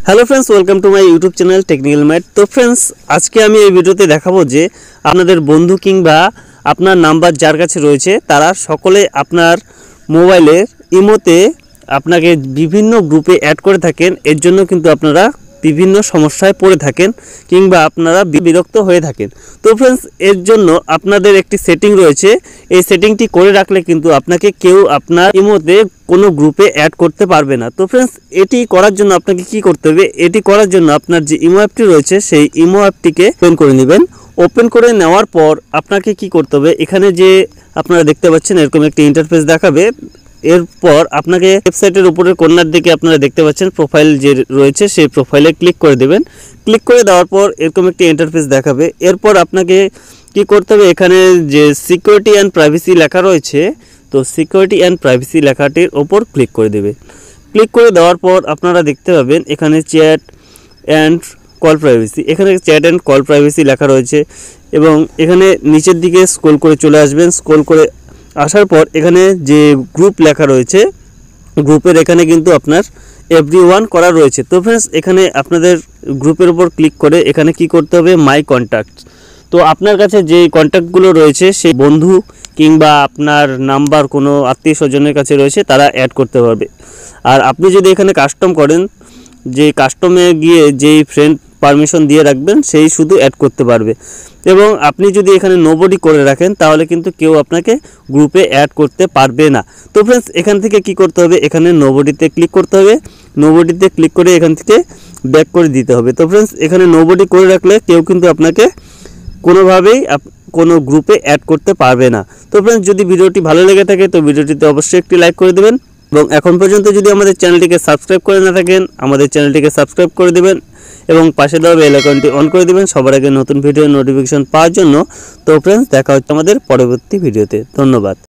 Hello friends, welcome to my YouTube channel technical math. তো friends, আজকে আমি এই ভিডিওতে দেখাবো যে আপনাদের বন্ধু কিংবা আপনার নাম্বার যার কাছে রয়েছে তারা সকলে আপনার মোবাইলের ইমোতে আপনাকে বিভিন্ন গ্রুপে অ্যাড করে থাকেন। এর জন্য কিন্তু আপনারা বিভিন্ন সমস্যায় পড়ে থাকেন কিংবা আপনারা বিরক্ত হয়ে থাকেন। তো ফ্রেন্ডস, এর জন্য আপনাদের একটি সেটিং রয়েছে। এই সেটিংটি করে রাখলে কিন্তু আপনাকে কেউ আপনার ইমোতে কোনো গ্রুপে অ্যাড করতে পারবে না। তো ফ্রেন্ডস, এটি করার জন্য আপনাকে কি করতে হবে? এটি করার জন্য আপনার যে ইমো অ্যাপটি রয়েছে সেই ইমো অ্যাপটিকে ওপেন করে নেবেন। ওপেন করে নেওয়ার পর আপনাকে কি করতে হবে? এখানে যে আপনারা দেখতে পাচ্ছেন এরকম একটি ইন্টারফেস দেখাবে। এরপর আপনাকে ওয়েবসাইটের উপরের কর্নার দিকে আপনারা দেখতে পাচ্ছেন প্রোফাইল যে রয়েছে সেই প্রোফাইলে ক্লিক করে দেবেন। ক্লিক করে দেওয়ার পর এরকম একটি ইন্টারফেস দেখাবে। এরপর আপনাকে কি করতে হবে? এখানে যে সিকিউরিটি অ্যান্ড প্রাইভেসি লেখা রয়েছে, তো সিকিউরিটি অ্যান্ড প্রাইভেসি লেখাটির ওপর ক্লিক করে দেবে। ক্লিক করে দেওয়ার পর আপনারা দেখতে পাবেন এখানে চ্যাট অ্যান্ড কল প্রাইভেসি, এখানে চ্যাট অ্যান্ড কল প্রাইভেসি লেখা রয়েছে এবং এখানে নিচের দিকে স্ক্রল করে চলে আসবেন। স্ক্রল করে আসার পর এখানে যে গ্রুপ লেখা রয়েছে, গ্রুপের এখানে কিন্তু আপনার এভরিওয়ান করা রয়েছে। তো ফ্রেন্ডস, এখানে আপনাদের গ্রুপের উপর ক্লিক করে এখানে কি করতে হবে? মাই কন্ট্যাক্ট। তো আপনার কাছে যে কন্ট্যাক্টগুলো রয়েছে সেই বন্ধু কিংবা আপনার নাম্বার কোনো আত্মীয় স্বজনের কাছে রয়েছে তারা অ্যাড করতে পারবে। আর আপনি যদি এখানে কাস্টম করেন, যে কাস্টমে গিয়ে যেই ফ্রেন্ড পারমিশন দিয়ে রাখবেন সেই শুধু অ্যাড করতে পারবে। এবং আপনি যদি এখানে নোবডি করে রাখেন তাহলে কিন্তু কেউ আপনাকে গ্রুপে অ্যাড করতে পারবে না। তো ফ্রেন্ডস, এখান থেকে কি করতে হবে? এখানে নোবডিতে ক্লিক করতে হবে। নোবডিতে ক্লিক করে এখান থেকে ব্যাক করে দিতে হবে। তো ফ্রেন্ডস, এখানে নোবডি করে রাখলে কেউ কিন্তু আপনাকে কোনোভাবেই কোনো গ্রুপে অ্যাড করতে পারবে না। তো ফ্রেন্ডস, যদি ভিডিওটি ভালো লেগে থাকে তো ভিডিওটিতে অবশ্যই একটি লাইক করে দেবেন এবং এখন পর্যন্ত যদি আমাদের চ্যানেলটিকে সাবস্ক্রাইব করে না থাকেন আমাদের চ্যানেলটিকে সাবস্ক্রাইব করে দেবেন এবং পাশে দেওয়া বেল আইকনটি অন করে দেবেন সবার আগে নতুন ভিডিওর নোটিফিকেশন পাওয়ার জন্য। তো ফ্রেন্ডস, দেখা হচ্ছে আমাদের পরবর্তী ভিডিওতে। ধন্যবাদ।